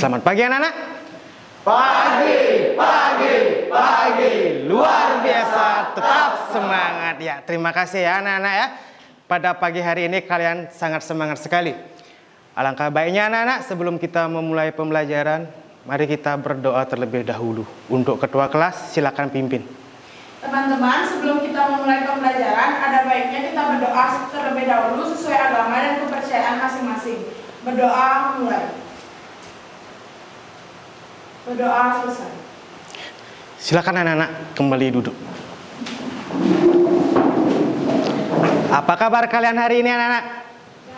Selamat pagi anak-anak. Pagi, pagi, pagi, Luar biasa, tetap semangat ya. Terima kasih ya anak-anak ya. Pada pagi hari ini kalian sangat semangat sekali. Alangkah baiknya anak-anak, sebelum kita memulai pembelajaran, mari kita berdoa terlebih dahulu. Untuk ketua kelas, silakan pimpin. Teman-teman, sebelum kita memulai pembelajaran, ada baiknya kita berdoa terlebih dahulu sesuai agama dan kepercayaan masing-masing. Berdoa mulai. Berdoa selesai. Silakan anak-anak kembali duduk. Apa kabar kalian hari ini anak-anak?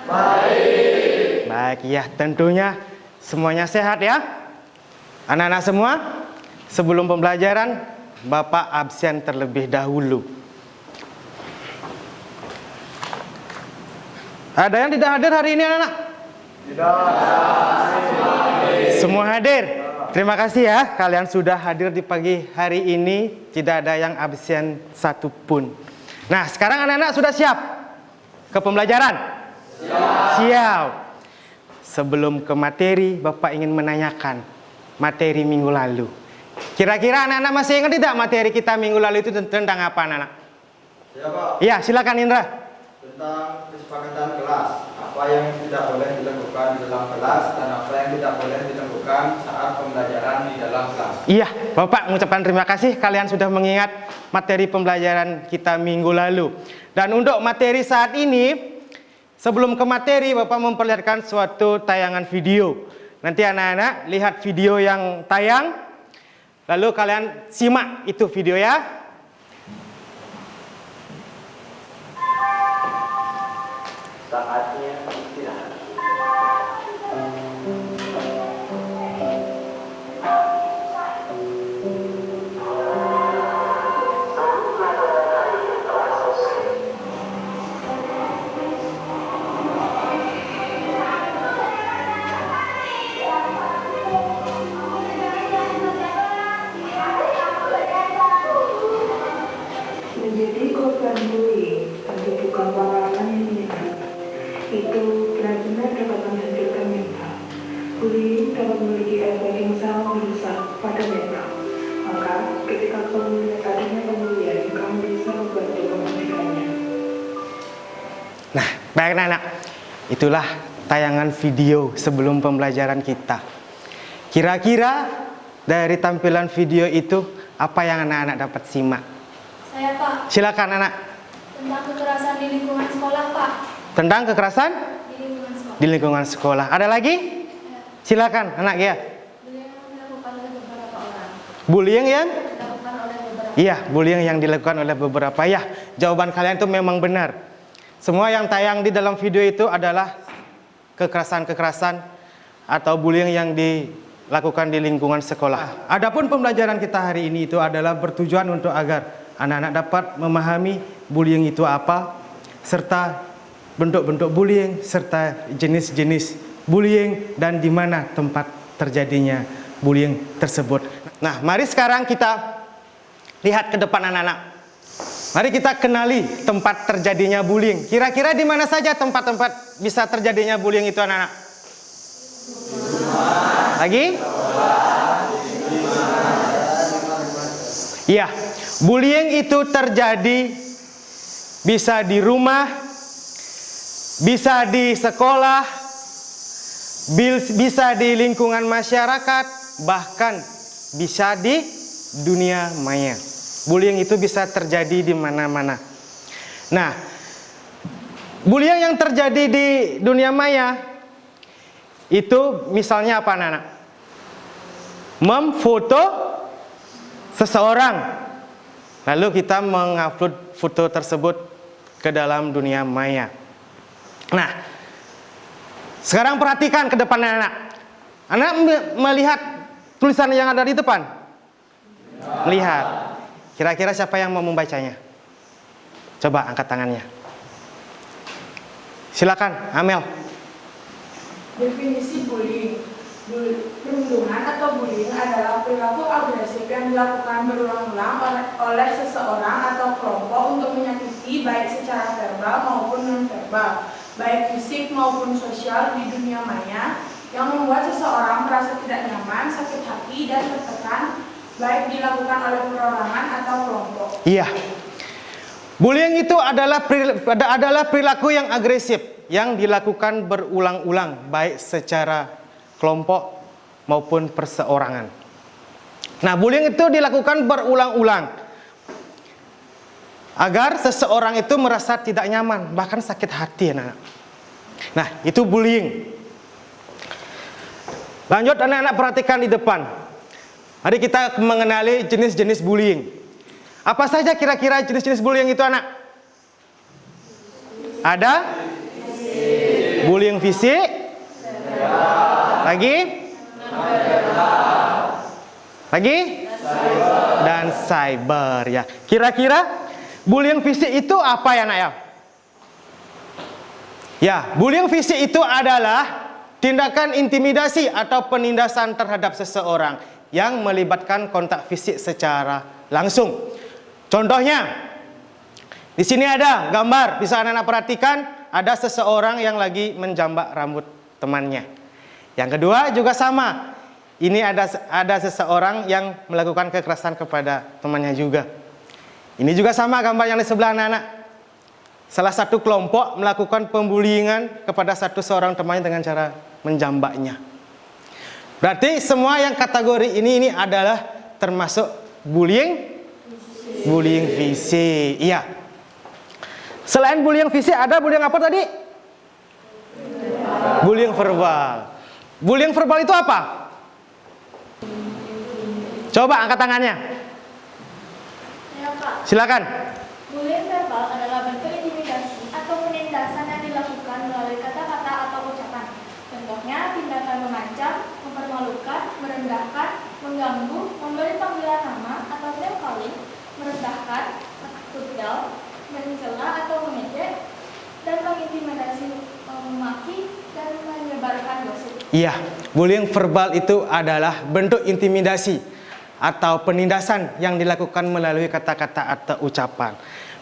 baik. Baik ya, tentunya semuanya sehat ya. Anak-anak semua, sebelum pembelajaran, Bapak absen terlebih dahulu. Ada yang tidak hadir hari ini anak-anak? Tidak. Semua hadir. Terima kasih ya, kalian sudah hadir di pagi hari ini. Tidak ada yang absen satupun. Nah, sekarang anak-anak sudah siap ke pembelajaran? Siap. Sebelum ke materi, Bapak ingin menanyakan materi minggu lalu. Kira-kira anak-anak masih ingat tidak materi kita minggu lalu itu tentang apa anak-anak? Ya Pak, Iya, silakan Indra. tentang kesepakatan kelas. Apa yang tidak boleh dilakukan di dalam kelas dan apa yang tidak boleh dilakukan saat pembelajaran di dalam kelas. Iya, Bapak mengucapkan terima kasih kalian sudah mengingat materi pembelajaran kita minggu lalu. Dan untuk materi saat ini, sebelum ke materi, Bapak memperlihatkan suatu tayangan video. Nanti anak-anak lihat video yang tayang, lalu kalian simak itu video ya. Saatnya istirahat. Menjadi korban bullying tentu bukan pengalaman yang menyenangkan. Itu benar-benar dapat menghancurkan mental. Bullying dapat memiliki efek yang sangat merusak pada mental. Maka, ketika kamu melihat adanya pembulian, kamu bisa membantu menghentikannya. Nah, baik anak-anak, itulah tayangan video sebelum pembelajaran kita. Kira-kira dari tampilan video itu apa yang anak-anak dapat simak? Saya Pak, Silakan anak. tentang kekerasan di lingkungan sekolah Pak. Tentang kekerasan Di lingkungan sekolah. di lingkungan sekolah. Ada lagi? Silakan anak ya. Bullying yang dilakukan oleh beberapa orang. Bullying yang? Dilakukan oleh beberapa. Iya, bullying yang dilakukan oleh beberapa. Ya, jawaban kalian itu memang benar. Semua yang tayang di dalam video itu adalah kekerasan-kekerasan atau bullying yang dilakukan di lingkungan sekolah. Adapun pembelajaran kita hari ini itu adalah bertujuan untuk agar anak-anak dapat memahami bullying itu apa, serta bentuk-bentuk bullying, serta jenis-jenis bullying, dan di mana tempat terjadinya bullying tersebut. Nah, mari sekarang kita lihat ke depan anak-anak. Mari kita kenali tempat terjadinya bullying. Kira-kira di mana saja tempat-tempat bisa terjadinya bullying itu anak-anak? Lagi? Iya, bullying itu terjadi bisa di rumah, bisa di sekolah, bisa di lingkungan masyarakat, bahkan bisa di dunia maya. Bullying itu bisa terjadi di mana-mana. Nah, bullying yang terjadi di dunia maya itu misalnya apa anak-anak? Memfoto seseorang, lalu kita mengupload foto tersebut ke dalam dunia maya. Nah, sekarang perhatikan ke depan anak-anak. Anak melihat tulisan yang ada di depan? Melihat. Kira-kira siapa yang mau membacanya? Coba angkat tangannya. Silakan, Amel. Definisi bullying. Perundungan atau bullying adalah perilaku agresif yang dilakukan berulang-ulang oleh seseorang atau kelompok untuk menyakiti baik secara verbal maupun non-verbal, baik fisik maupun sosial di dunia maya, yang membuat seseorang merasa tidak nyaman, sakit hati, dan tertekan, baik dilakukan oleh perorangan atau kelompok. Iya. Bullying itu adalah perilaku yang agresif yang dilakukan berulang-ulang baik secara kelompok maupun perseorangan. Nah, bullying itu dilakukan berulang-ulang agar seseorang itu merasa tidak nyaman, bahkan sakit hati, anak-anak. Nah, itu bullying. Lanjut, anak-anak perhatikan di depan. Mari kita mengenali jenis-jenis bullying. Apa saja kira-kira jenis-jenis bullying itu, anak? Ada bullying fisik, lagi, dan cyber, ya. Kira-kira bullying fisik itu apa ya, anak ya? Ya, bullying fisik itu adalah tindakan intimidasi atau penindasan terhadap seseorang yang melibatkan kontak fisik secara langsung. Contohnya, di sini ada gambar, bisa anak-anak perhatikan, ada seseorang yang lagi menjambak rambut temannya. Yang kedua juga sama, ini ada seseorang yang melakukan kekerasan kepada temannya juga. Ini juga sama gambar yang di sebelah anak-anak. Salah satu kelompok melakukan pembuliingan kepada seorang temannya dengan cara menjambaknya. Berarti semua yang kategori ini adalah termasuk bullying fisik. Iya. Selain bullying fisik ada bullying apa tadi? Bullying verbal. Bullying verbal itu apa? Coba angkat tangannya. Ya, Pak. Silakan. Bullying verbal adalah bentuk intimidasi atau penindasan yang dilakukan melalui kata-kata atau ucapan. Contohnya, tindakan mengancam, mempermalukan, merendahkan, mengganggu, memberi panggilan nama atau name calling, merendahkan, put down, mencela atau mengejek, dan mengintimidasi, memaki, dan menyebarkan gosip. Iya, bullying verbal itu adalah bentuk intimidasi atau penindasan yang dilakukan melalui kata-kata atau ucapan.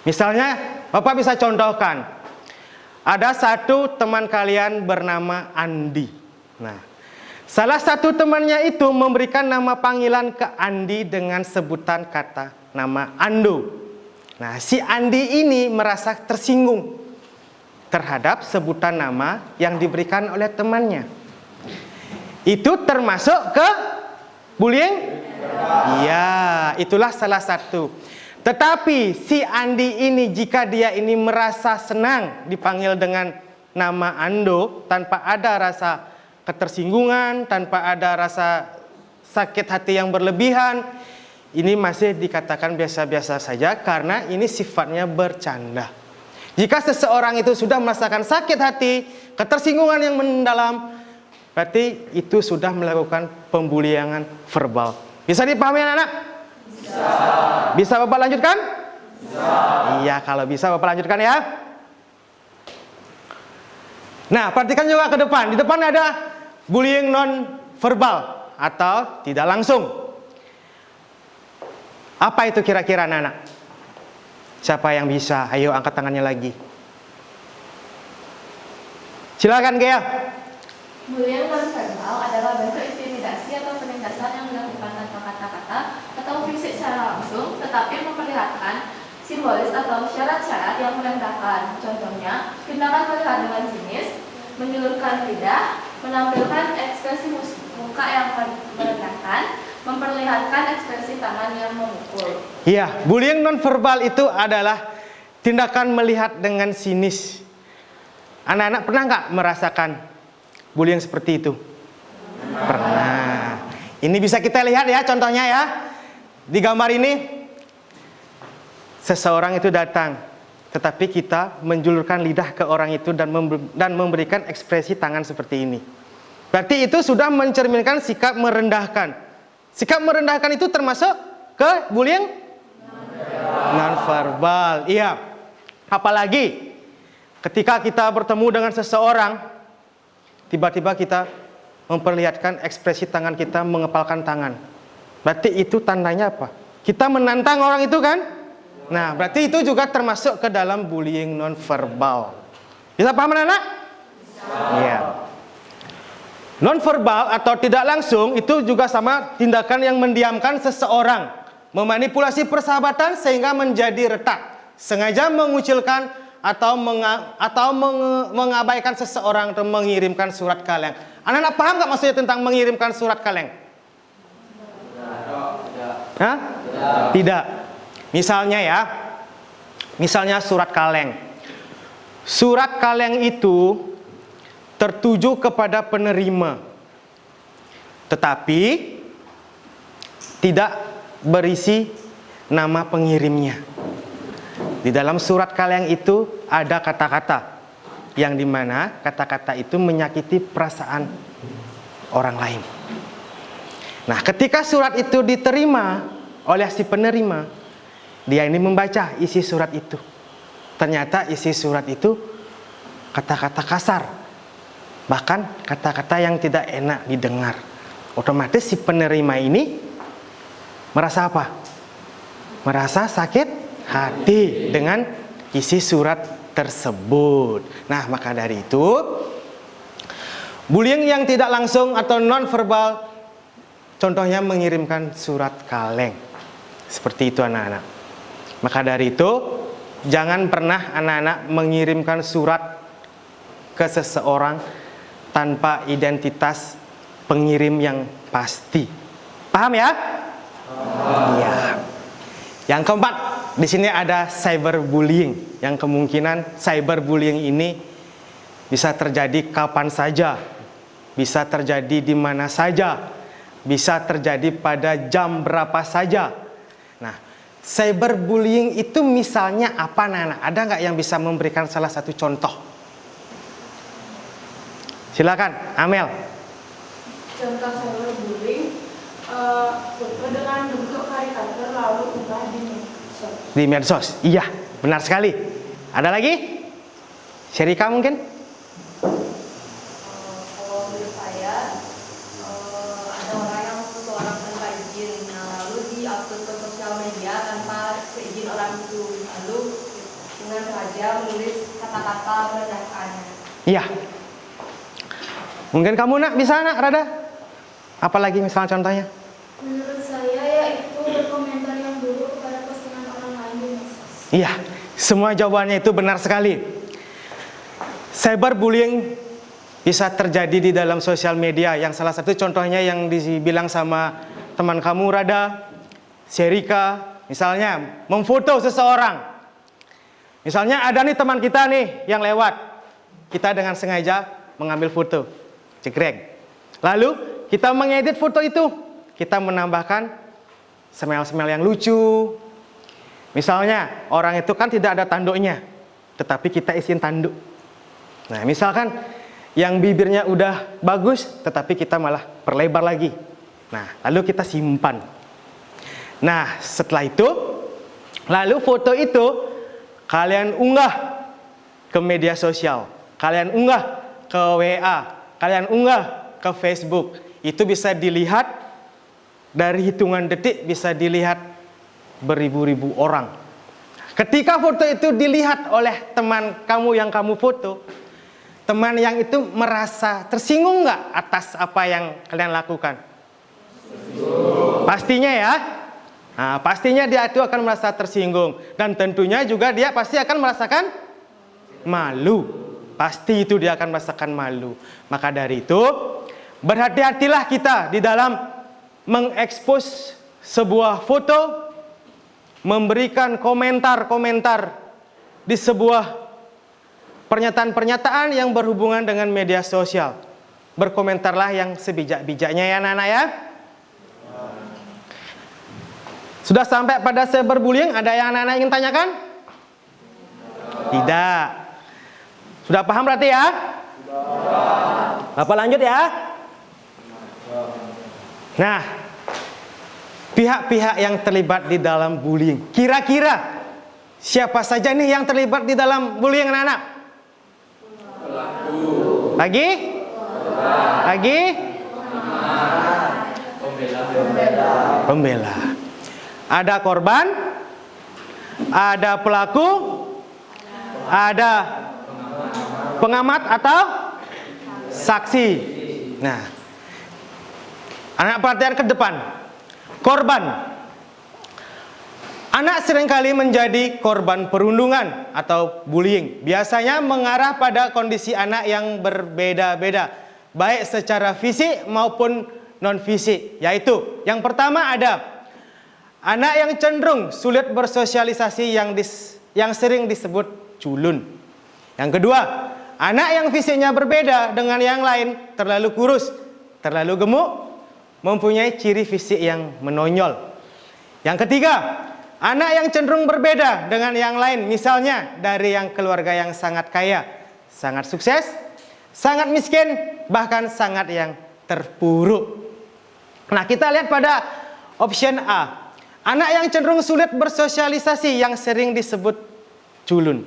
Misalnya, Bapak bisa contohkan, ada satu teman kalian bernama Andi. Nah, salah satu temannya itu memberikan nama panggilan ke Andi dengan sebutan kata nama Ando. Nah, si Andi ini merasa tersinggung terhadap sebutan nama yang diberikan oleh temannya. Itu termasuk ke bullying? Iya, itulah salah satu. Tetapi si Andi ini jika dia ini merasa senang dipanggil dengan nama Ando tanpa ada rasa ketersinggungan, tanpa ada rasa sakit hati yang berlebihan, ini masih dikatakan biasa-biasa saja karena ini sifatnya bercanda. Jika seseorang itu sudah merasakan sakit hati, ketersinggungan yang mendalam, berarti itu sudah melakukan pembuliangan verbal. Bisa dipahami anak-anak? Bisa Bapak lanjutkan? Bisa. Iya, kalau bisa Bapak lanjutkan ya. Nah, perhatikan juga ke depan. Di depan ada bullying non verbal atau tidak langsung. Apa itu kira-kira anak-anak? Siapa yang bisa? Ayo angkat tangannya lagi. Silakan Gea. Bullying non-verbal adalah bentuk intimidasi atau penindasan yang dilakukan tanpa kata-kata atau fisik secara langsung, tetapi memperlihatkan simbolis atau syarat-syarat yang merendahkan. Contohnya, tindakan melihat dengan sinis, menjulurkan lidah, menampilkan ekspresi muka yang merendahkan, memperlihatkan ekspresi tangan yang memukul. Iya, bullying non-verbal itu adalah tindakan melihat dengan sinis. Anak-anak pernah nggak merasakan bullying seperti itu? Pernah. Ini bisa kita lihat ya contohnya ya. Di gambar ini seseorang itu datang, tetapi kita menjulurkan lidah ke orang itu dan memberikan ekspresi tangan seperti ini. Berarti itu sudah mencerminkan sikap merendahkan. Sikap merendahkan itu termasuk ke bullying non-verbal. Iya. Apalagi ketika kita bertemu dengan seseorang, tiba-tiba kita memperlihatkan ekspresi tangan kita mengepalkan tangan. Berarti itu tandanya apa? Kita menantang orang itu kan? Nah, berarti itu juga termasuk ke dalam bullying non-verbal. Bisa paham anak? Iya. Nonverbal atau tidak langsung itu juga sama tindakan yang mendiamkan seseorang, memanipulasi persahabatan sehingga menjadi retak, sengaja mengucilkan atau mengabaikan seseorang atau mengirimkan surat kaleng. Anak-anak paham nggak maksudnya tentang mengirimkan surat kaleng? Hah? Tidak. Misalnya surat kaleng. Surat kaleng itu tertuju kepada penerima, tetapi tidak berisi nama pengirimnya. Di dalam surat kaleng itu ada kata-kata yang dimana kata-kata itu menyakiti perasaan orang lain. Nah, ketika surat itu diterima oleh si penerima, dia ini membaca isi surat itu. Ternyata isi surat itu kata-kata kasar, bahkan kata-kata yang tidak enak didengar. Otomatis si penerima ini merasa apa? Merasa sakit hati dengan isi surat tersebut. Nah, maka dari itu bullying yang tidak langsung atau non-verbal, contohnya mengirimkan surat kaleng. Seperti itu anak-anak. Maka dari itu jangan pernah anak-anak mengirimkan surat ke seseorang tanpa identitas pengirim yang pasti. Paham ya? Iya. Yang keempat, di sini ada cyberbullying. Yang kemungkinan cyberbullying ini bisa terjadi kapan saja, bisa terjadi di mana saja, bisa terjadi pada jam berapa saja. Nah, cyberbullying itu misalnya apa, Nana? Ada nggak yang bisa memberikan salah satu contoh? Silakan, Amel. Contoh cyberbullying, foto dengan bentuk karikatur lalu ubah di medsos. Di medsos, iya, benar sekali. Ada lagi? Sherika mungkin? Kalau menurut saya, ada orang yang foto orang tanpa izin, lalu di-upload ke sosial media tanpa seizin orang itu, lalu dengan sengaja menulis kata-kata merendahkannya. Iya. Mungkin kamu nak bisa nak Rada? Apalagi misalnya contohnya? Menurut saya yaitu berkomentar yang buruk kepada postingan orang lain di medsos. Iya, semua jawabannya itu benar sekali. Cyberbullying bisa terjadi di dalam sosial media. Yang salah satu contohnya yang dibilang sama teman kamu Rada, Sherika, misalnya memfoto seseorang. Misalnya ada nih teman kita nih yang lewat, kita dengan sengaja mengambil foto, cekrek. Lalu kita mengedit foto itu, kita menambahkan smell-smell yang lucu. Misalnya orang itu kan tidak ada tanduknya, tetapi kita isiin tanduk. Nah, misalkan yang bibirnya udah bagus, tetapi kita malah perlebar lagi. Nah, lalu kita simpan. Nah, setelah itu, lalu foto itu kalian unggah ke media sosial, kalian unggah ke WA, kalian unggah ke Facebook. Itu bisa dilihat dari hitungan detik, bisa dilihat beribu-ribu orang. Ketika foto itu dilihat oleh teman kamu yang kamu foto, teman yang itu merasa tersinggung nggak atas apa yang kalian lakukan? Pastinya ya. Nah, pastinya dia itu akan merasa tersinggung. Dan tentunya juga dia pasti akan merasakan malu. Pasti itu dia akan merasakan malu. Maka dari itu, berhati-hatilah kita di dalam mengekspos sebuah foto, memberikan komentar-komentar di sebuah pernyataan-pernyataan yang berhubungan dengan media sosial. Berkomentarlah yang sebijak-bijaknya ya anak-anak ya. Sudah sampai pada cyberbullying, ada yang anak-anak ingin tanyakan? Tidak. Sudah paham berarti ya? Bapak lanjut ya. Nah, pihak-pihak yang terlibat di dalam bullying, kira-kira siapa saja nih yang terlibat di dalam bullying anak-anak? Lagi? Lagi? Pembela. Ada korban, ada pelaku, ada pengamat atau saksi. Nah, anak perhatian ke depan. Korban. Anak seringkali menjadi korban perundungan atau bullying. Biasanya mengarah pada kondisi anak yang berbeda-beda, baik secara fisik maupun non-fisik. Yaitu, yang pertama ada anak yang cenderung sulit bersosialisasi yang sering disebut culun. Yang kedua, anak yang fisiknya berbeda dengan yang lain, terlalu kurus, terlalu gemuk, mempunyai ciri fisik yang menonjol. Yang ketiga, anak yang cenderung berbeda dengan yang lain, misalnya dari yang keluarga yang sangat kaya, sangat sukses, sangat miskin, bahkan sangat yang terpuruk. Nah, kita lihat pada option A. Anak yang cenderung sulit bersosialisasi yang sering disebut culun.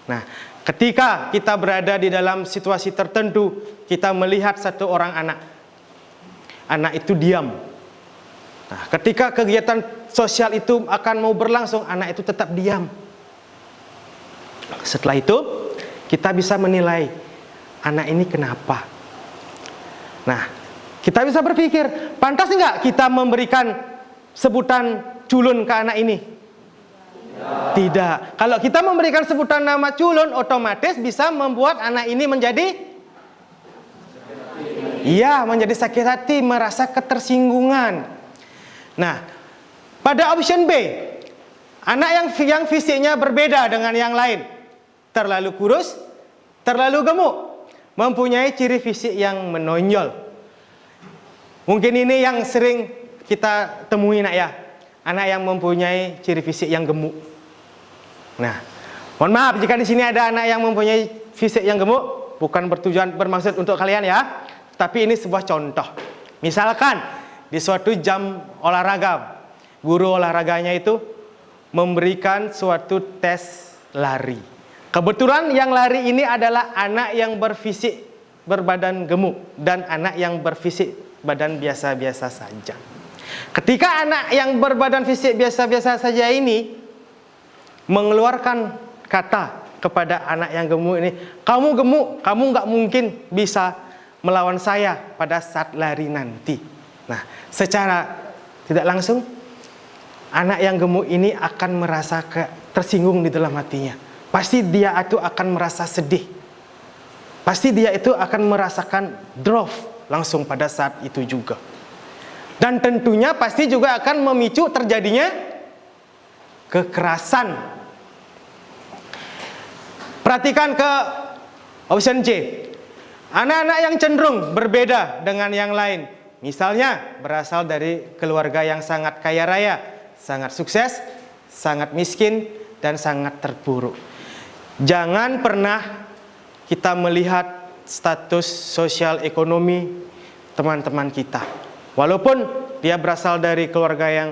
Nah, ketika kita berada di dalam situasi tertentu, kita melihat satu orang anak. Anak itu diam. Nah, ketika kegiatan sosial itu akan mau berlangsung, anak itu tetap diam. Setelah itu, kita bisa menilai anak ini kenapa. Nah, kita bisa berpikir, pantas enggak kita memberikan sebutan culun ke anak ini? Tidak. Kalau kita memberikan sebutan nama culun, otomatis bisa membuat anak ini menjadi menjadi sakit hati, merasa ketersinggungan. Nah, pada option B, anak yang fisiknya berbeda dengan yang lain, terlalu kurus, terlalu gemuk, mempunyai ciri fisik yang menonjol. Mungkin ini yang sering kita temui, nak ya, anak yang mempunyai ciri fisik yang gemuk. Nah, mohon maaf jika di sini ada anak yang mempunyai fisik yang gemuk, bukan bermaksud untuk kalian ya, tapi ini sebuah contoh. Misalkan di suatu jam olahraga, guru olahraganya itu memberikan suatu tes lari. Kebetulan yang lari ini adalah anak yang berfisik berbadan gemuk dan anak yang berfisik badan biasa-biasa saja. Ketika anak yang berbadan fisik biasa-biasa saja ini mengeluarkan kata kepada anak yang gemuk ini, "Kamu gemuk, kamu nggak mungkin bisa melawan saya pada saat lari nanti." Nah, secara tidak langsung anak yang gemuk ini akan merasa tersinggung di dalam hatinya. Pasti dia itu akan merasa sedih. Pasti dia itu akan merasakan drop langsung pada saat itu juga. Dan tentunya pasti juga akan memicu terjadinya kekerasan. Perhatikan ke option C. Anak-anak yang cenderung berbeda dengan yang lain, misalnya berasal dari keluarga yang sangat kaya raya, sangat sukses, sangat miskin, dan sangat terpuruk. Jangan pernah kita melihat status sosial ekonomi teman-teman kita. Walaupun dia berasal dari keluarga yang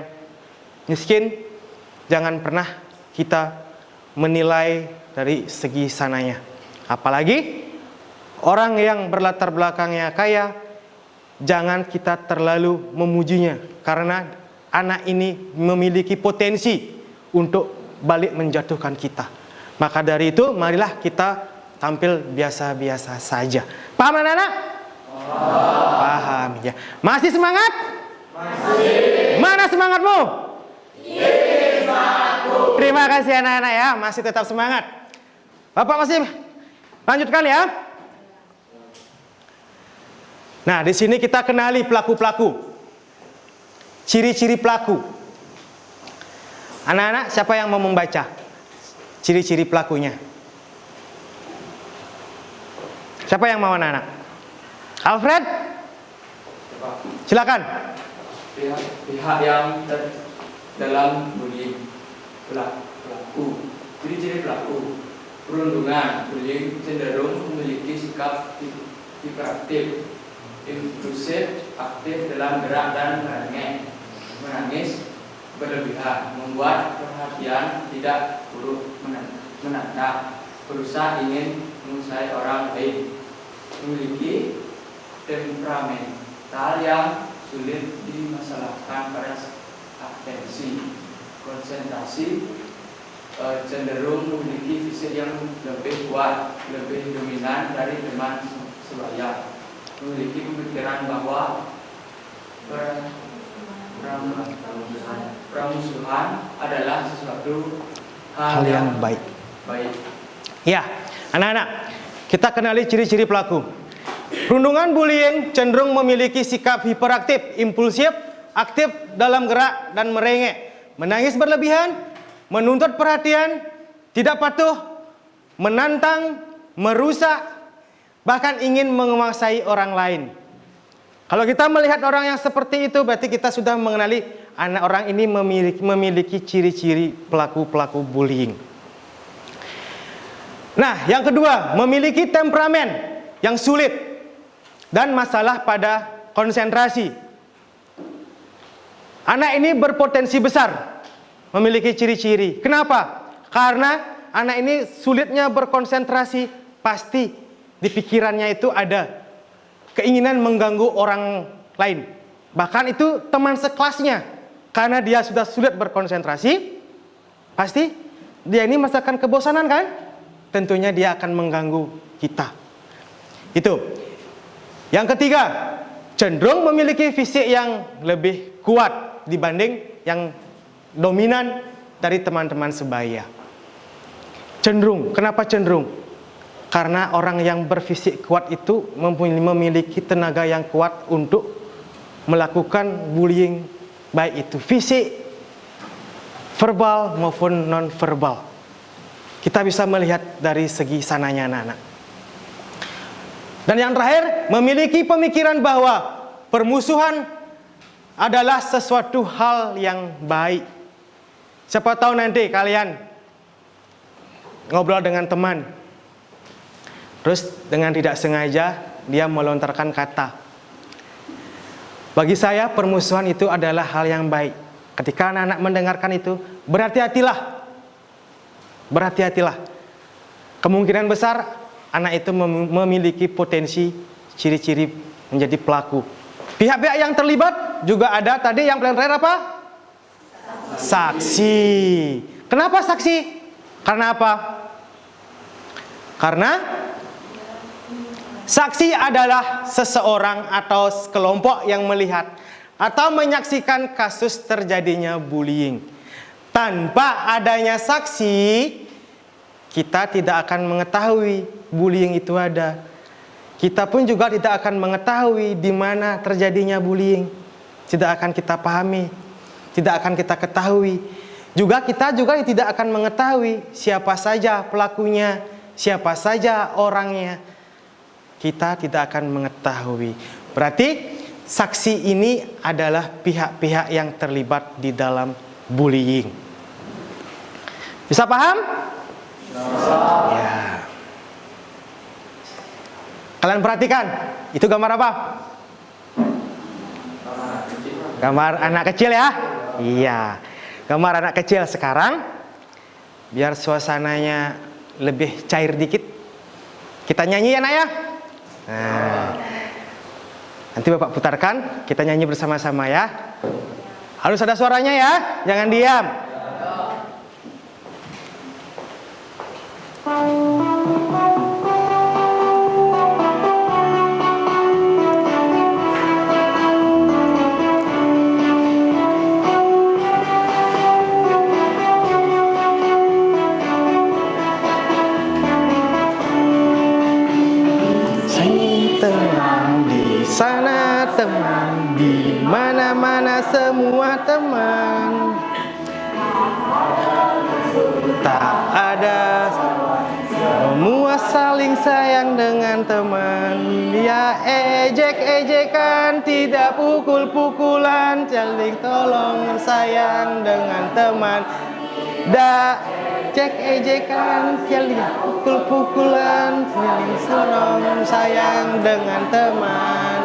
miskin, jangan pernah kita menilai dari segi sananya. Apalagi orang yang berlatar belakangnya kaya, jangan kita terlalu memujinya, karena anak ini memiliki potensi untuk balik menjatuhkan kita. Maka dari itu, marilah kita tampil biasa-biasa saja. Paham anak-anak? Paham ya. Masih semangat? Masih. Mana semangatmu? Semangatku. Terima kasih anak-anak ya, masih tetap semangat. Bapak masih lanjutkan ya. Nah, di sini kita kenali pelaku-pelaku. Ciri-ciri pelaku. Anak-anak, siapa yang mau membaca ciri-ciri pelakunya? Siapa yang mau, anak-anak? Alfred? Silakan. Pihak yang dalam bullying, pelaku. Ciri-ciri pelaku. Perundungan, bullying cenderung memiliki sikap hiperaktif, impulsif, aktif dalam gerak dan menangis berlebihan, membuat perhatian tidak buruk, menatap, berusaha ingin menguasai orang lain, memiliki temperamental yang sulit dimasalahkan pada atensi, konsentrasi, cenderung memiliki fisik yang lebih kuat, lebih dominan dari teman sebaya. memiliki pemikiran bahwa permusuhan adalah sesuatu Hal yang baik. Ya, anak-anak, kita kenali ciri-ciri pelaku. Perundungan bullying cenderung memiliki sikap hiperaktif, impulsif, aktif dalam gerak dan merengek, menangis berlebihan, menuntut perhatian, tidak patuh, menantang, merusak, bahkan ingin menguasai orang lain. Kalau kita melihat orang yang seperti itu, berarti kita sudah mengenali anak orang ini memiliki ciri-ciri pelaku-pelaku bullying. Nah, yang kedua, memiliki temperamen yang sulit dan masalah pada konsentrasi. Anak ini berpotensi besar memiliki ciri-ciri. Kenapa? Karena anak ini sulitnya berkonsentrasi, pasti di pikirannya itu ada keinginan mengganggu orang lain. Bahkan itu teman sekelasnya. Karena dia sudah sulit berkonsentrasi, pasti dia ini merasakan kebosanan kan? Tentunya dia akan mengganggu kita. Itu. Yang ketiga, cenderung memiliki fisik yang lebih kuat dibanding yang dominan dari teman-teman sebaya. Cenderung. Kenapa cenderung? Karena orang yang berfisik kuat itu memiliki tenaga yang kuat untuk melakukan bullying, baik itu fisik, verbal maupun non-verbal. Kita bisa melihat dari segi sananya anak-anak. Dan yang terakhir, memiliki pemikiran bahwa permusuhan adalah sesuatu hal yang baik. Siapa tahu nanti kalian ngobrol dengan teman, terus dengan tidak sengaja dia melontarkan kata. Bagi saya permusuhan itu adalah hal yang baik. Ketika anak-anak mendengarkan itu, berhati-hatilah. Berhati-hatilah. Kemungkinan besar anak itu memiliki potensi ciri-ciri menjadi pelaku. Pihak-pihak yang terlibat juga ada tadi yang paling terakhir apa? Saksi. Kenapa saksi? Karena apa? Karena saksi adalah seseorang atau kelompok yang melihat atau menyaksikan kasus terjadinya bullying. Tanpa adanya saksi, kita tidak akan mengetahui bullying itu ada. Kita pun juga tidak akan mengetahui di mana terjadinya bullying. Tidak akan kita pahami, tidak akan kita ketahui. Kita juga tidak akan mengetahui siapa saja pelakunya, siapa saja orangnya. Kita tidak akan mengetahui. Berarti saksi ini adalah pihak-pihak yang terlibat di dalam bullying. Bisa paham? Ya. Kalian perhatikan, itu gambar apa? Gambar anak kecil ya? Iya. Gambar anak kecil sekarang. Biar suasananya lebih cair dikit, kita nyanyi ya nak ya? Nah, nanti Bapak putarkan, kita nyanyi bersama-sama ya. Harus ada suaranya ya, jangan diam. Sana teman, di mana-mana semua teman. Tak ada, semua saling sayang dengan teman. Dia ejek-ejekan, tidak pukul-pukulan, saling tolong sayang dengan teman. Cek ejekan, saling pukul-pukulan, saling tolong sayang dengan teman.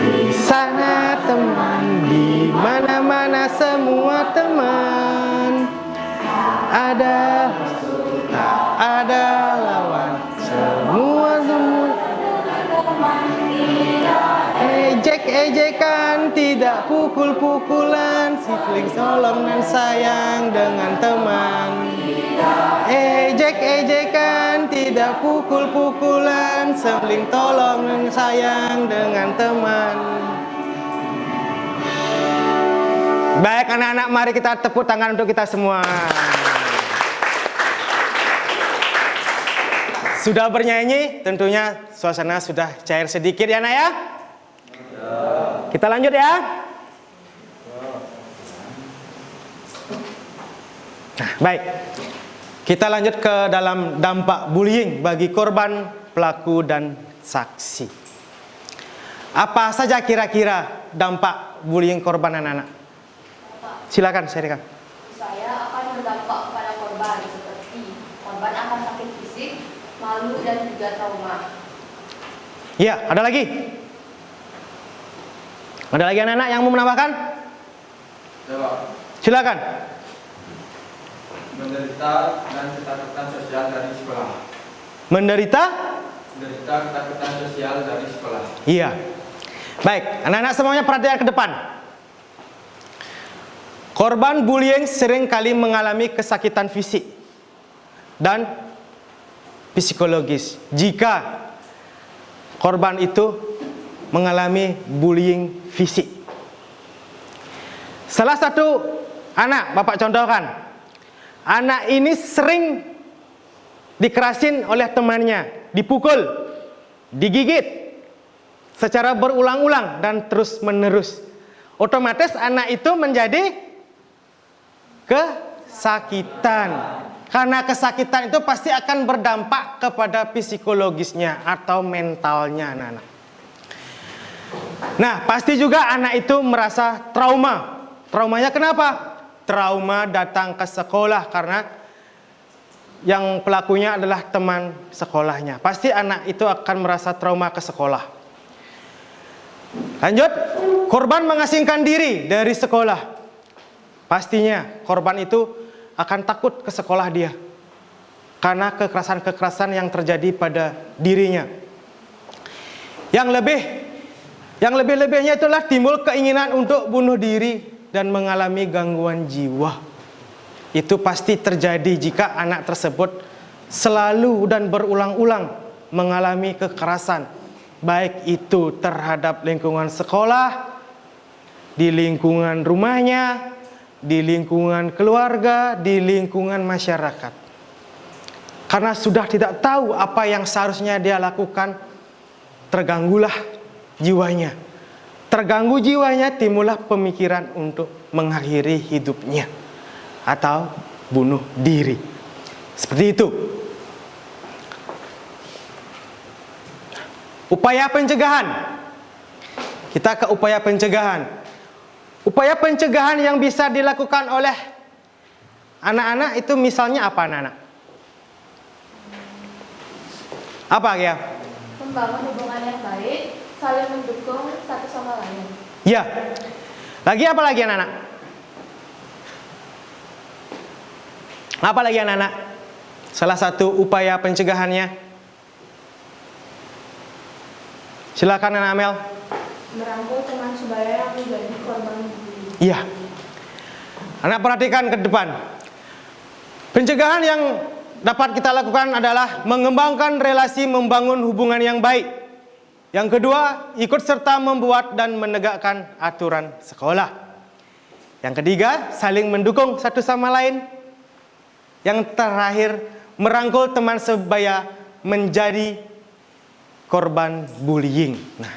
Di sana teman, di mana-mana semua teman. Ada, tak ada lawan, semua. Ejek-ejekan, tidak pukul-pukulan, saling tolong dan sayang dengan teman. Ejek-ejekan, tidak pukul-pukulan, saling tolong dan sayang dengan teman. Baik anak-anak, mari kita tepuk tangan untuk kita semua. Sudah bernyanyi, tentunya suasana sudah cair sedikit ya nak ya. Kita lanjut ya. Nah, baik. Kita lanjut ke dalam dampak bullying bagi korban, pelaku, dan saksi. Apa saja kira-kira dampak bullying korban anak-anak? Silakan, Syarika. Saya akan berdampak kepada korban seperti korban akan sakit fisik, malu, dan juga trauma. Ya, ada lagi? Ada lagi anak-anak yang mau menambahkan? Jawab. Silakan. Menderita dan ketakutan sosial dari sekolah. Menderita? Menderita ketakutan sosial dari sekolah. Iya. Baik, anak-anak semuanya perhatian ke depan. Korban bullying sering kali mengalami kesakitan fisik dan psikologis jika korban itu mengalami bullying fisik. Salah satu anak, Bapak contohkan, anak ini sering dikerasin oleh temannya, dipukul, digigit secara berulang-ulang dan terus-menerus. Otomatis anak itu menjadi kesakitan. Karena kesakitan itu pasti akan berdampak kepada psikologisnya atau mentalnya anak-anak. Nah, pasti juga anak itu merasa trauma. Traumanya kenapa? Trauma datang ke sekolah karena yang pelakunya adalah teman sekolahnya. Pasti anak itu akan merasa trauma ke sekolah. Lanjut, korban mengasingkan diri dari sekolah. Pastinya korban itu akan takut ke sekolah dia karena kekerasan-kekerasan yang terjadi pada dirinya. Yang lebih-lebihnya itulah timbul keinginan untuk bunuh diri dan mengalami gangguan jiwa. Itu pasti terjadi jika anak tersebut selalu dan berulang-ulang mengalami kekerasan, baik itu terhadap lingkungan sekolah, di lingkungan rumahnya, di lingkungan keluarga, di lingkungan masyarakat. Karena sudah tidak tahu apa yang seharusnya dia lakukan, terganggulah jiwanya. Terganggu jiwanya, timbullah pemikiran untuk mengakhiri hidupnya atau bunuh diri. Seperti itu. Upaya pencegahan. Kita ke upaya pencegahan. Upaya pencegahan yang bisa dilakukan oleh anak-anak itu misalnya apa anak-anak? Apa ya? Membangun hubungan yang baik, saling mendukung satu sama lain. Ya. Lagi apa lagi anak-anak? Apa lagi anak-anak? Salah satu upaya pencegahannya. Silakan anak Amel. Merangkul teman sebaya yang menjadi korban bullying. Iya. Anak perhatikan ke depan. Pencegahan yang dapat kita lakukan adalah mengembangkan relasi, membangun hubungan yang baik. Yang kedua, ikut serta membuat dan menegakkan aturan sekolah. Yang ketiga, saling mendukung satu sama lain. Yang terakhir, merangkul teman sebaya menjadi korban bullying. Nah,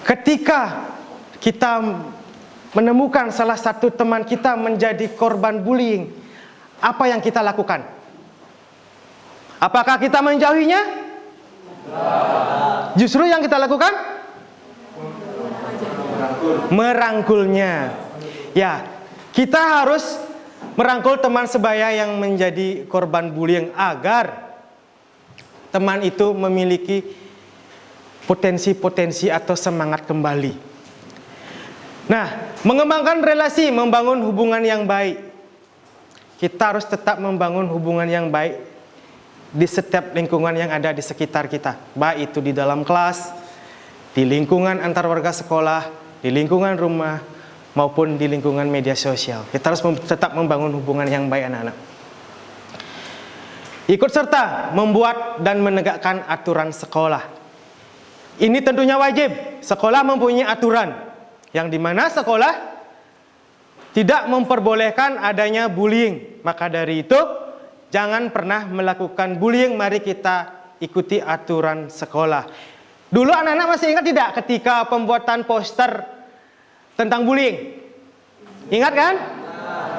ketika kita menemukan salah satu teman kita menjadi korban bullying, apa yang kita lakukan? Apakah kita menjauhinya? Justru yang kita lakukan? Merangkulnya. Ya, kita harus merangkul teman sebaya yang menjadi korban bullying agar teman itu memiliki potensi-potensi atau semangat kembali. Nah, mengembangkan relasi, membangun hubungan yang baik. Kita harus tetap membangun hubungan yang baik di setiap lingkungan yang ada di sekitar kita. Baik itu di dalam kelas, di lingkungan antar warga sekolah, di lingkungan rumah, maupun di lingkungan media sosial. Kita harus tetap membangun hubungan yang baik anak-anak. ikut serta membuat dan menegakkan aturan sekolah. Ini tentunya wajib. Sekolah mempunyai aturan yang dimana sekolah tidak memperbolehkan adanya bullying. Maka dari itu, jangan pernah melakukan bullying. Mari kita ikuti aturan sekolah. Dulu anak-anak masih ingat tidak ketika pembuatan poster tentang bullying? Ingat kan?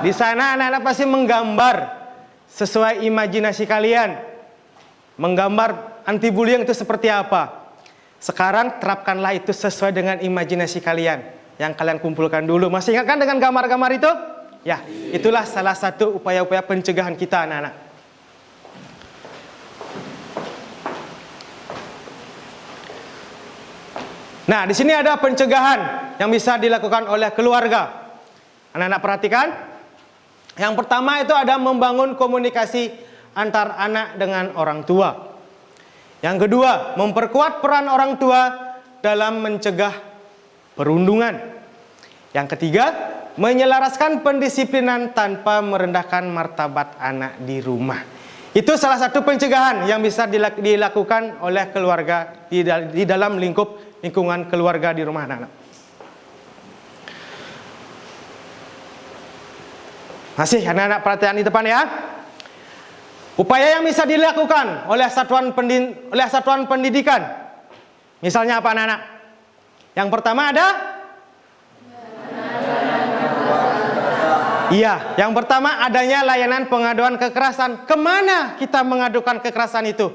Di sana anak-anak pasti menggambar sesuai imajinasi kalian. Menggambar anti bullying itu seperti apa. Sekarang terapkanlah itu sesuai dengan imajinasi kalian yang kalian kumpulkan dulu. Masih ingat kan dengan gambar-gambar itu? Ya, itulah salah satu upaya-upaya pencegahan kita anak-anak. Nah, di sini ada pencegahan yang bisa dilakukan oleh keluarga. Anak-anak perhatikan. Yang pertama itu ada membangun komunikasi antar anak dengan orang tua. Yang kedua, memperkuat peran orang tua dalam mencegah perundungan. Yang ketiga, menyelaraskan pendisiplinan tanpa merendahkan martabat anak di rumah. Itu salah satu pencegahan yang bisa dilakukan oleh keluarga di dalam lingkungan keluarga di rumah anak-anak. Masih anak-anak perhatian di depan ya. Upaya yang bisa dilakukan oleh satuan pendidikan. Misalnya apa anak-anak? Yang pertama ada? Iya, yang pertama adanya layanan pengaduan kekerasan. Kemana kita mengadukan kekerasan itu?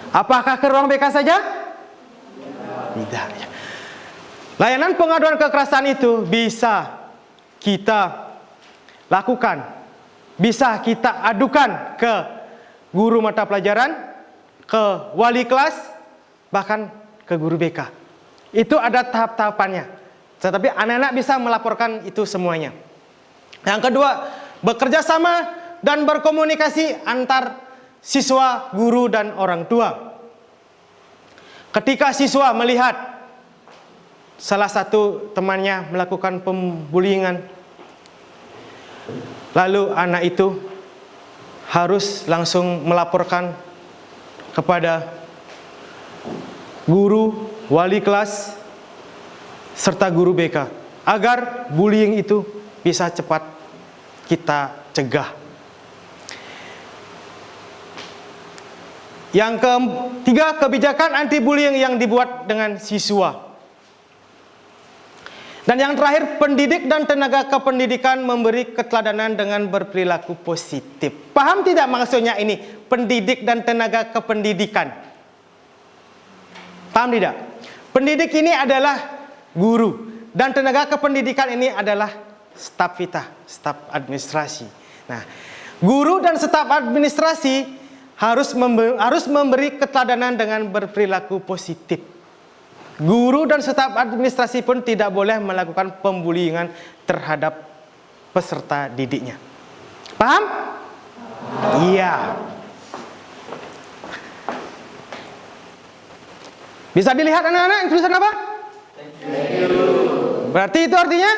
Apakah ke ruang BK saja? Tidak. Layanan pengaduan kekerasan itu bisa kita lakukan. Bisa kita adukan ke guru mata pelajaran, ke wali kelas, bahkan ke guru BK. Itu ada tahap-tahapannya. Tetapi anak-anak bisa melaporkan itu semuanya. Yang kedua, bekerja sama dan berkomunikasi antar siswa, guru, dan orang tua. Ketika siswa melihat salah satu temannya melakukan pembuliingan, lalu anak itu harus langsung melaporkan kepada guru, wali kelas, serta guru BK agar bullying itu bisa cepat kita cegah. Yang ketiga, kebijakan anti bullying yang dibuat dengan siswa. Dan yang terakhir, pendidik dan tenaga kependidikan memberi keteladanan dengan berperilaku positif. Paham tidak maksudnya ini? Pendidik dan tenaga kependidikan. Paham tidak? Pendidik ini adalah guru. Dan tenaga kependidikan ini adalah staf kita, staf administrasi. Nah, guru dan staf administrasi harus memberi keteladanan dengan berperilaku positif. Guru dan staf administrasi pun tidak boleh melakukan pembuliingan terhadap peserta didiknya. Paham? Iya. Bisa dilihat anak-anak tulisan apa? Berarti itu artinya?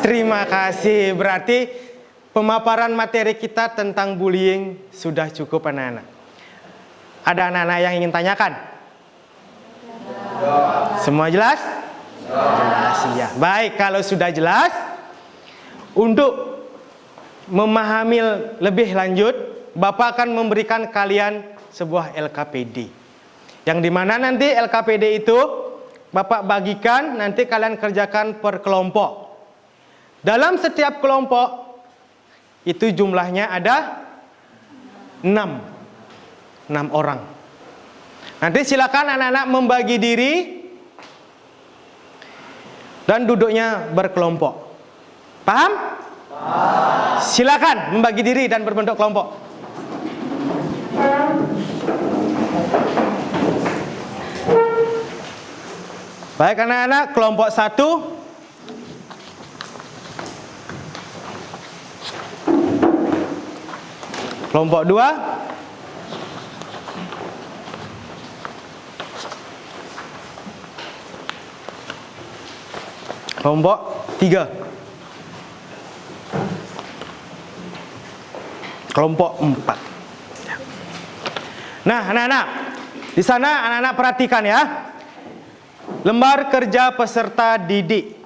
Terima kasih. Berarti pemaparan materi kita tentang bullying sudah cukup anak-anak. Ada anak-anak yang ingin tanyakan? Semua jelas? Jelas ya. Baik, kalau sudah jelas, untuk memahami lebih lanjut, Bapak akan memberikan kalian sebuah LKPD. Yang dimana nanti LKPD itu Bapak bagikan, nanti kalian kerjakan per kelompok. Dalam setiap kelompok itu jumlahnya ada 6 orang. Nanti silakan anak-anak membagi diri dan duduknya berkelompok. Paham? Silakan membagi diri dan berbentuk kelompok. Baik anak-anak, kelompok 1. Kelompok 2. Kelompok 3. kelompok 4. Nah, anak-anak, di sana anak-anak perhatikan ya. Lembar kerja peserta didik.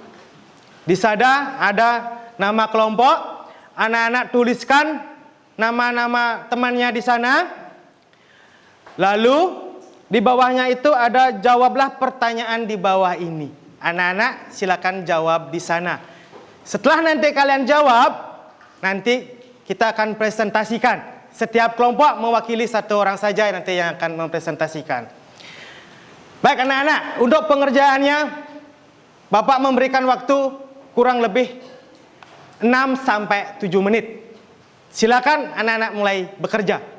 Di sana ada nama kelompok. Anak-anak tuliskan nama-nama temannya di sana. Lalu di bawahnya itu ada jawablah pertanyaan di bawah ini. Anak-anak silakan jawab di sana. Setelah nanti kalian jawab, nanti kita akan presentasikan. Setiap kelompok mewakili satu orang saja nanti yang akan mempresentasikan. Baik anak-anak, untuk pengerjaannya Bapak memberikan waktu kurang lebih 6 sampai 7 menit. Silakan anak-anak mulai bekerja.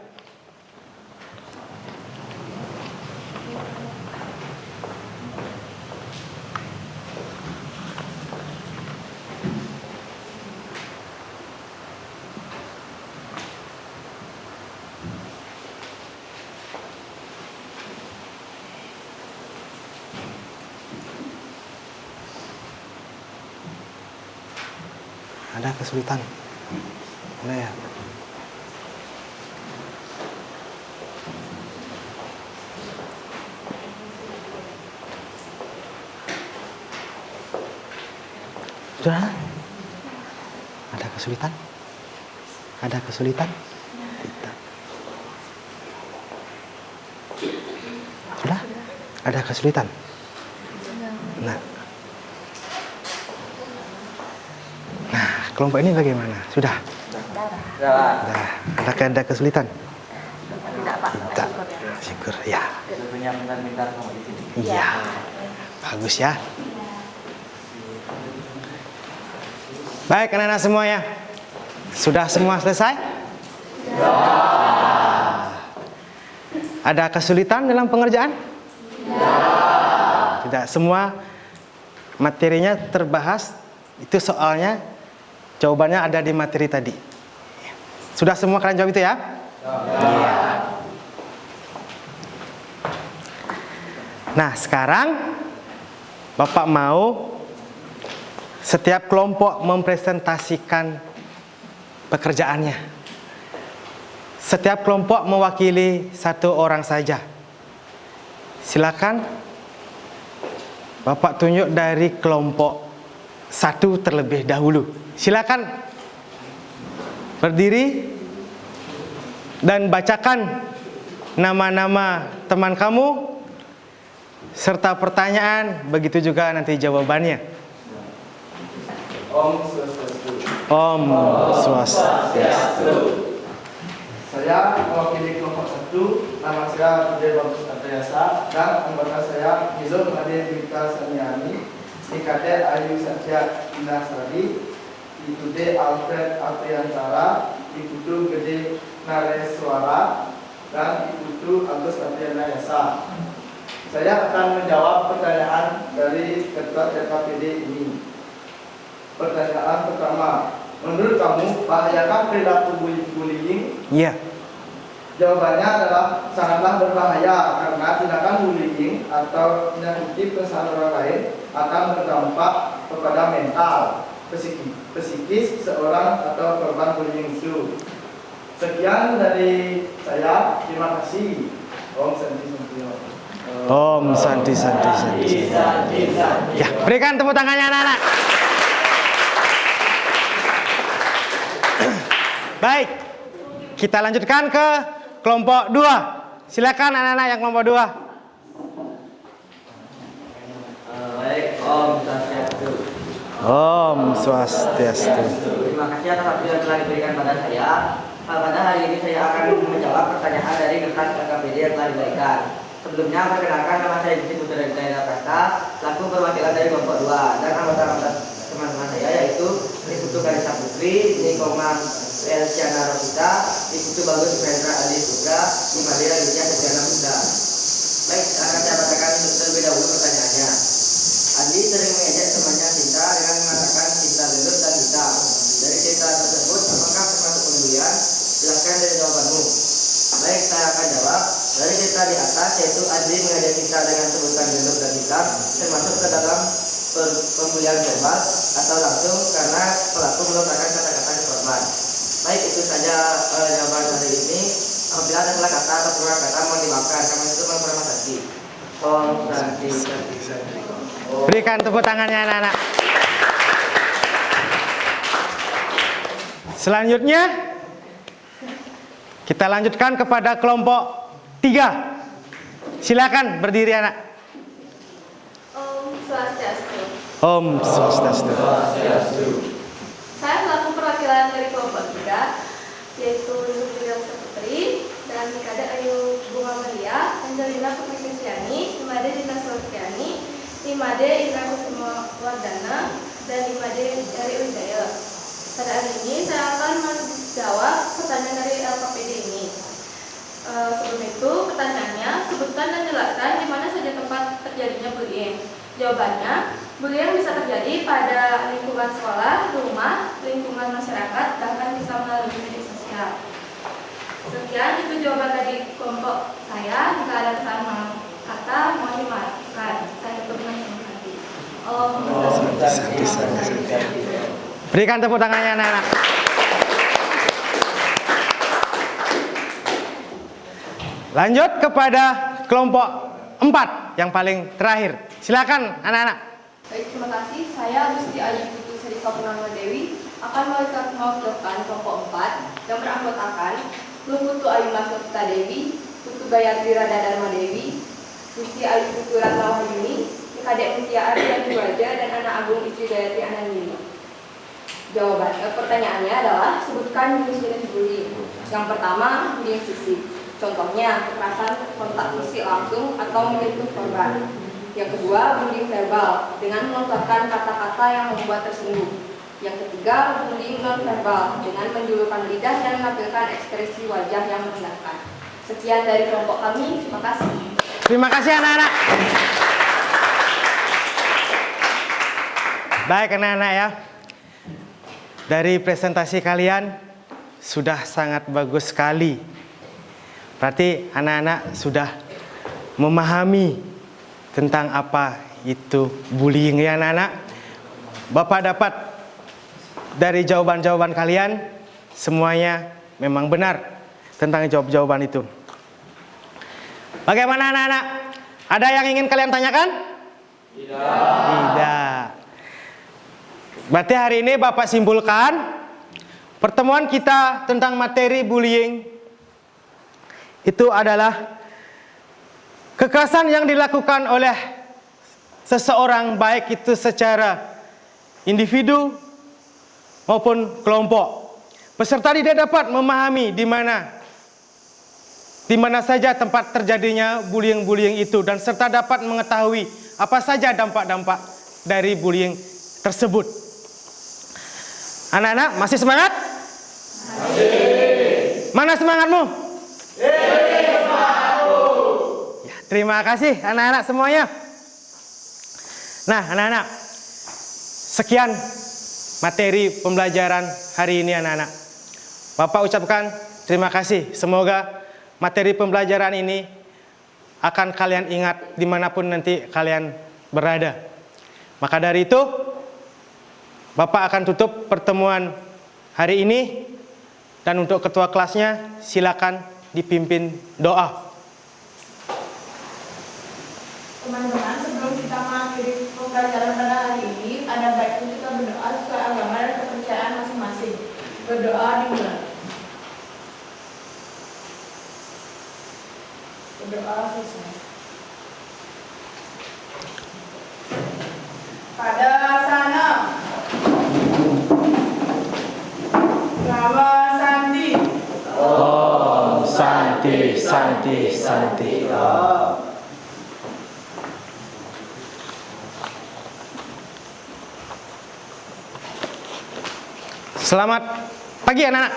Ada kesulitan? Mana ya? Sudah? Ada kesulitan? Ada kesulitan? Tidak. Sudah? Ada kesulitan? Nah. Kelompok ini bagaimana? Sudah? Sudah. Ada kesulitan? Tidak, Pak. Tidak. Syukur. Ya. Sebenarnya bentar-bentar kamu di sini. Iya. Bagus ya. Baik anak-anak semuanya. Sudah semua selesai? Ya. Ada kesulitan dalam pengerjaan? Ya. Tidak. Semua materinya terbahas. Itu soalnya jawabannya ada di materi tadi. Sudah semua kalian jawab itu ya? Iya. Nah, sekarang Bapak mau setiap kelompok mempresentasikan pekerjaannya. Setiap kelompok mewakili satu orang saja. Silakan Bapak tunjuk dari kelompok 1 terlebih dahulu. Silakan berdiri dan bacakan nama-nama teman kamu serta pertanyaan, begitu juga nanti jawabannya. Om Swastiastu. Om Swastiastu. Saya mewakili kelompok 1. Nama saya Budi Bagus Adriasa dan anggota saya Nizul Made Dika Saniani, IKT Ayu Satya Inasari, Ikude Alfred Apriantara, Ikudu Gede Nareswara, dan Ikudu Agus Apriana Yasa. Saya akan menjawab pertanyaan dari ketua TKPD ini. Pertanyaan pertama, menurut kamu bahayakah perilaku bullying? Iya. Jawabannya adalah sangatlah berbahaya karena tindakan bullying atau menyakiti perasaan orang lain akan berdampak kepada mental, psikis seorang atau korban bullying itu. Sekian dari saya, terima kasih. Om Santi Santi. Om Santi Santi Santi. Ya, berikan tepuk tangannya anak-anak. Baik, kita lanjutkan ke kelompok 2. Silakan anak-anak yang kelompok 2. Baik, Om Swastiastu. Om Swastiastu. Terima kasih atas waktu yang telah diberikan pada saya. Pada hari ini saya akan menjawab pertanyaan dari kertas KKPD yang telah diberikan. Sebelumnya, perkenalkan nama saya Yusuf Putra Daerah Prasta, selaku perwakilan dari kelompok 2 dan anggota teman-teman saya yaitu Iputu Karisa Putri, Nikoman Elsiana Rosita, Iputu Bagus Hendra Adi Putra, Imadira Widya Setiana Putra. Baik, akan saya bacakan terlebih dahulu pertanyaannya. Adi sering mengejek temannya Cinta dengan mengatakan Cinta gendut dan hitam. Dari cerita tersebut, apakah termasuk pembulian? Jelaskan dari jawabanmu. Baik, saya akan jawab. Dari cerita di atas, yaitu Adi mengejek Cinta dengan sebutan gendut dan hitam, termasuk ke dalam pembulian verbal atau langsung karena pelaku melontarkan kata-kata ke korban. Baik, itu saja jawaban hari ini. Apabila ada salah kata atau kurang kata mohon dimaafkan. Kami itu menghormati kasih. Om Santi. Berikan tepuk tangannya anak-anak. Selanjutnya kita lanjutkan kepada kelompok 3. Silakan berdiri anak. Om Swastiastu. Om Swastiastu. Saya selaku perwakilan dari kelompok 3, yaitu Nurul Saputri dan Mikade Ayu Bunga Maria, Angelina Kurniastiani, Imade Dina Swastiani, Imade Indra Kusuma Wardana, dan Imade dari Wijaya. Pada hari ini saya akan menjawab pertanyaan dari LKPD ini. Sebelum itu, pertanyaannya, sebutkan dan jelaskan di mana saja tempat terjadinya bullying. Jawabannya, bullying bisa terjadi pada lingkungan sekolah, rumah, lingkungan masyarakat, bahkan bisa melalui media sosial. Sekian itu jawaban dari kelompok saya. Jika ada kesalahan kata, mohon dimaafkan. Saya tutup dengan senang hati. Om Swastiastu. Berikan tepuk tangannya anak-anak. Lanjut kepada kelompok 4 yang paling terakhir. Silakan anak-anak. Baik, terima kasih. Saya Gusti Ayu Putu Serika Purnama Dewi akan mewakilkan kelompok 4 yang beranggotakan Lu Putu Ayu Masukta Dewi, Putu Gayatri Rada Dharma Dewi, Gusti Ayu Putu Ratna Wahyuni, Kadek Mutia Arya Duwaja, dan anak agung Istri Gayatri Anandini. Pertanyaannya adalah sebutkan jenis-jenis bullying. Yang pertama, bullying fisik. Contohnya kekerasan kontak fisik langsung atau menyentuh korban. Yang kedua, bullying verbal dengan melontarkan kata-kata yang membuat tersinggung. Yang ketiga, bullying non verbal dengan menjulurkan lidah dan menampilkan ekspresi wajah yang merendahkan. Sekian dari kelompok kami. Terima kasih. Terima kasih anak-anak. Baik anak-anak ya. Dari presentasi kalian sudah sangat bagus sekali. Berarti anak-anak sudah memahami tentang apa itu bullying ya anak-anak. Bapak dapat dari jawaban-jawaban kalian semuanya memang benar tentang jawaban itu. Bagaimana anak-anak? Ada yang ingin kalian tanyakan? Tidak. Berarti hari ini Bapak simpulkan pertemuan kita tentang materi bullying itu adalah kekerasan yang dilakukan oleh seseorang, baik itu secara individu maupun kelompok. Peserta tidak dapat memahami di mana saja tempat terjadinya bullying itu, dan serta dapat mengetahui apa saja dampak-dampak dari bullying tersebut. Anak-anak masih semangat? Masih. Mana semangatmu? Ya, terima kasih anak-anak semuanya. Nah anak-anak, sekian materi pembelajaran hari ini anak-anak. Bapak ucapkan terima kasih. Semoga materi pembelajaran ini akan kalian ingat dimanapun nanti kalian berada. Maka dari itu Bapak akan tutup pertemuan hari ini, dan untuk ketua kelasnya silakan dipimpin doa. Teman-teman, sebelum kita mengakhiri pembelajaran pada hari ini, ada baiknya kita berdoa sesuai agama dan kepercayaan masing-masing. Berdoa dimulai. Berdoa selesai. Pada sana Nama Santi. Om Santi, Santi, Santi. Selamat pagi anak-anak.